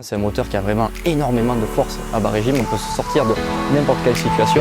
C'est un moteur qui a vraiment énormément de force à bas régime, on peut se sortir de n'importe quelle situation.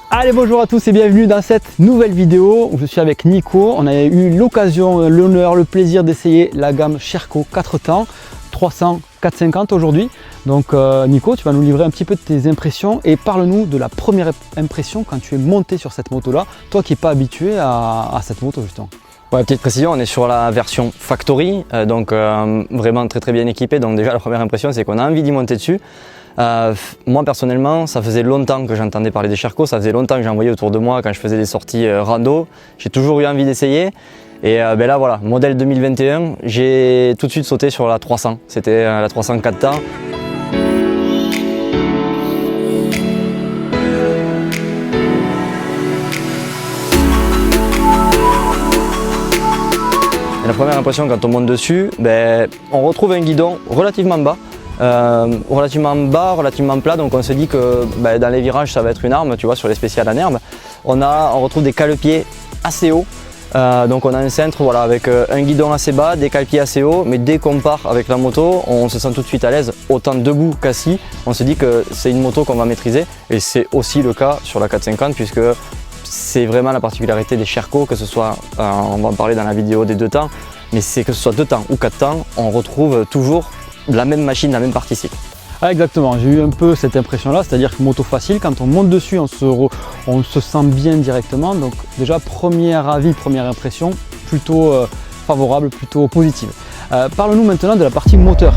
Allez, bonjour à tous et bienvenue dans cette nouvelle vidéo où je suis avec Nico. On a eu l'occasion, l'honneur, le plaisir d'essayer la gamme Sherco 4 temps 300 450 aujourd'hui. Donc Nico, tu vas nous livrer un petit peu de tes impressions et parle-nous de la première impression quand tu es monté sur cette moto là, toi qui n'es pas habitué à cette moto justement. Ouais, petite précision, on est sur la version Factory, donc vraiment très bien équipée. Donc déjà la première impression c'est qu'on a envie d'y monter dessus. Moi personnellement, ça faisait longtemps que j'entendais parler des Sherco, ça faisait longtemps que j'en voyais autour de moi quand je faisais des sorties rando. J'ai toujours eu envie d'essayer. Et là voilà, modèle 2021, j'ai tout de suite sauté sur la 300. C'était la 300 4 temps. Et la première impression quand on monte dessus, on retrouve un guidon relativement bas. Relativement plat, donc on se dit que dans les virages ça va être une arme, tu vois, sur les spéciales en herbe. On retrouve des cale-pieds assez hauts, donc on a un centre voilà, avec un guidon assez bas, des cale-pieds assez hauts, mais dès qu'on part avec la moto, on se sent tout de suite à l'aise, autant debout qu'assis. On se dit que c'est une moto qu'on va maîtriser, et c'est aussi le cas sur la 450 puisque c'est vraiment la particularité des Sherco, que ce soit, on va en parler dans la vidéo des 2 temps, mais c'est que ce soit 2 temps ou 4 temps, on retrouve toujours la même machine, la même partie cycle. Ah, exactement, j'ai eu un peu cette impression là, c'est-à-dire que moto facile, quand on monte dessus on se sent bien directement. Donc déjà premier avis, première impression, plutôt favorable, plutôt positive. Parle-nous maintenant de la partie moteur.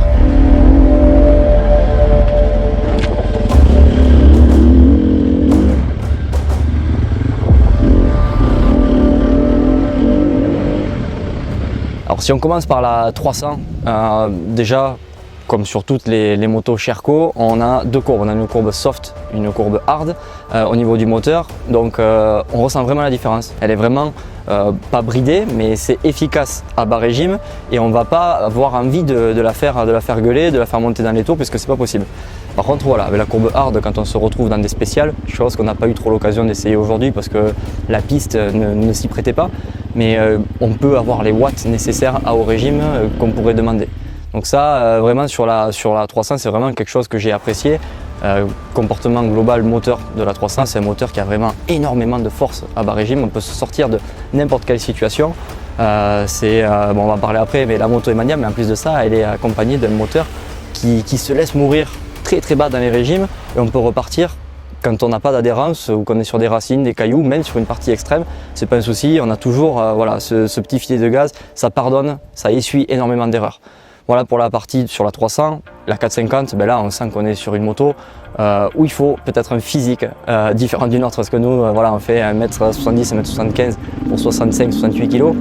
Alors si on commence par la 300, déjà comme sur toutes les motos Sherco, on a 2 courbes. On a une courbe soft, une courbe hard au niveau du moteur. Donc on ressent vraiment la différence. Elle est vraiment pas bridée, mais c'est efficace à bas régime et on ne va pas avoir envie de la faire gueuler, de la faire monter dans les tours puisque c'est pas possible. Par contre voilà, avec la courbe hard, quand on se retrouve dans des spéciales, chose qu'on n'a pas eu trop l'occasion d'essayer aujourd'hui parce que la piste ne s'y prêtait pas, mais on peut avoir les watts nécessaires à haut régime qu'on pourrait demander. Donc ça, vraiment sur la 300, c'est vraiment quelque chose que j'ai apprécié. Comportement global moteur de la 300, c'est un moteur qui a vraiment énormément de force à bas régime. On peut se sortir de n'importe quelle situation. Bon, on va en parler après, mais la moto est maniable, mais en plus de ça, elle est accompagnée d'un moteur qui se laisse mourir très bas dans les régimes et on peut repartir quand on n'a pas d'adhérence ou qu'on est sur des racines, des cailloux, même sur une partie extrême, c'est pas un souci. On a toujours voilà, ce petit filet de gaz, ça pardonne, ça essuie énormément d'erreurs. Voilà pour la partie sur la 300. La 450, là on sent qu'on est sur une moto où il faut peut-être un physique différent d'une autre parce que nous voilà, on fait 1m70, 1m75 pour 65-68 kg.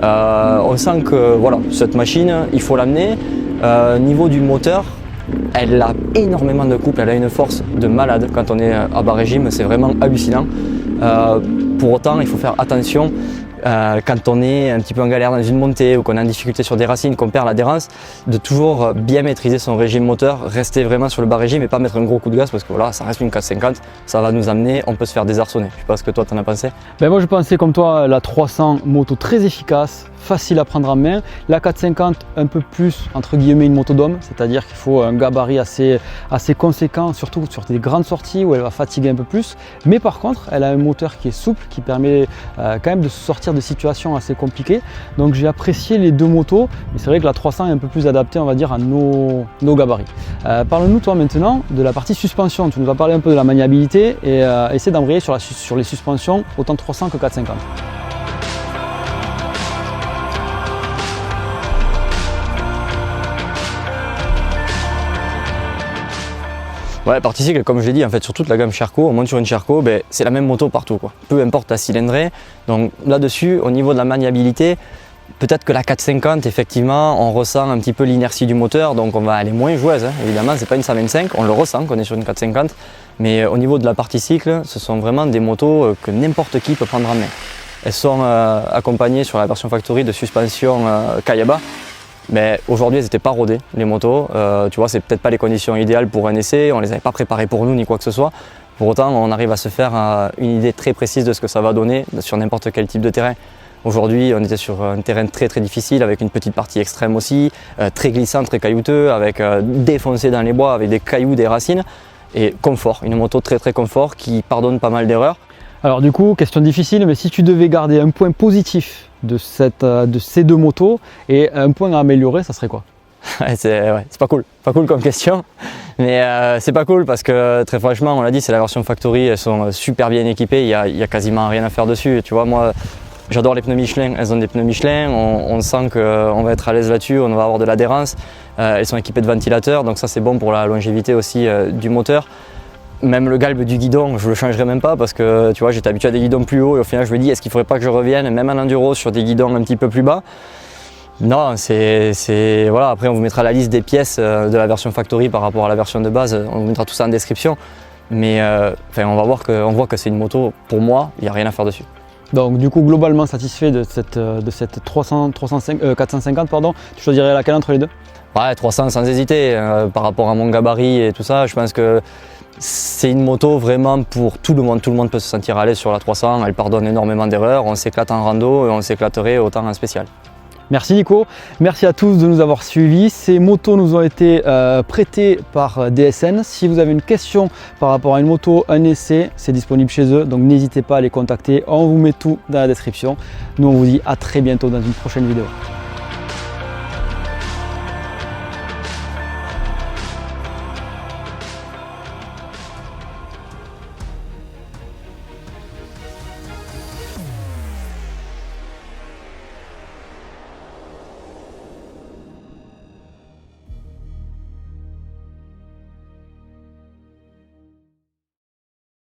On sent que voilà, cette machine, il faut l'amener. Niveau du moteur, elle a énormément de couple, elle a une force de malade quand on est à bas régime, c'est vraiment hallucinant. Pour autant, il faut faire attention quand on est un petit peu en galère dans une montée ou qu'on est en difficulté sur des racines, qu'on perd l'adhérence, de toujours bien maîtriser son régime moteur, rester vraiment sur le bas régime et pas mettre un gros coup de gaz parce que voilà, ça reste une 450, ça va nous amener, on peut se faire désarçonner. Je sais pas ce que toi t'en as pensé. Moi je pensais comme toi, la 300 moto très efficace, facile à prendre en main. La 450 un peu plus entre guillemets une moto d'homme, c'est-à-dire qu'il faut un gabarit assez conséquent, surtout sur des grandes sorties où elle va fatiguer un peu plus. Mais par contre, elle a un moteur qui est souple, qui permet quand même de se sortir de situations assez compliquées. Donc j'ai apprécié les 2 motos, mais c'est vrai que la 300 est un peu plus adaptée, on va dire, à nos gabarits. Parle-nous toi maintenant de la partie suspension. Tu nous as parlé un peu de la maniabilité et essaie d'embrayer sur les suspensions, autant 300 que 450. Ouais, partie cycle, comme je l'ai dit, en fait, sur toute la gamme Sherco, on monte sur une Sherco, c'est la même moto partout, quoi. Peu importe la cylindrée. Donc là-dessus, au niveau de la maniabilité, peut-être que la 450, effectivement, on ressent un petit peu l'inertie du moteur, donc on va aller moins joueuse, hein. Évidemment, c'est pas une 125, on le ressent qu'on est sur une 450, mais au niveau de la partie cycle, ce sont vraiment des motos que n'importe qui peut prendre en main. Elles sont accompagnées sur la version Factory de suspension Kayaba. Mais aujourd'hui, elles n'étaient pas rodées, les motos. Tu vois, c'est peut-être pas les conditions idéales pour un essai. On les avait pas préparées pour nous ni quoi que ce soit. Pour autant, on arrive à se faire une idée très précise de ce que ça va donner sur n'importe quel type de terrain. Aujourd'hui, on était sur un terrain très difficile avec une petite partie extrême aussi, très glissant, très caillouteux, avec défoncé dans les bois, avec des cailloux, des racines. Et confort, une moto très confort qui pardonne pas mal d'erreurs. Alors du coup, question difficile, mais si tu devais garder un point positif de ces deux motos et un point à améliorer, ça serait quoi? C'est pas cool comme question, mais c'est pas cool parce que très franchement, on l'a dit, c'est la version factory, elles sont super bien équipées, il y a quasiment rien à faire dessus. Tu vois, moi j'adore les pneus Michelin, elles ont des pneus Michelin, on sent qu'on va être à l'aise là-dessus, on va avoir de l'adhérence, elles sont équipées de ventilateurs, donc ça c'est bon pour la longévité aussi du moteur. Même le galbe du guidon, je le changerai même pas parce que tu vois, j'étais habitué à des guidons plus hauts et au final je me dis est-ce qu'il faudrait pas que je revienne même en enduro sur des guidons un petit peu plus bas. Non, voilà, après on vous mettra la liste des pièces de la version factory par rapport à la version de base, on vous mettra tout ça en description. Mais on voit que c'est une moto, pour moi, il n'y a rien à faire dessus. Donc du coup, globalement satisfait de cette 450, pardon. Tu choisirais laquelle entre les deux? Ouais, 300 sans hésiter, par rapport à mon gabarit et tout ça, je pense que c'est une moto vraiment pour tout le monde peut se sentir à l'aise sur la 300, elle pardonne énormément d'erreurs, on s'éclate en rando et on s'éclaterait autant en spécial. Merci Nico, merci à tous de nous avoir suivis. Ces motos nous ont été prêtées par DSN. Si vous avez une question par rapport à une moto, un essai, c'est disponible chez eux, donc n'hésitez pas à les contacter. On vous met tout dans la description. Nous on vous dit à très bientôt dans une prochaine vidéo.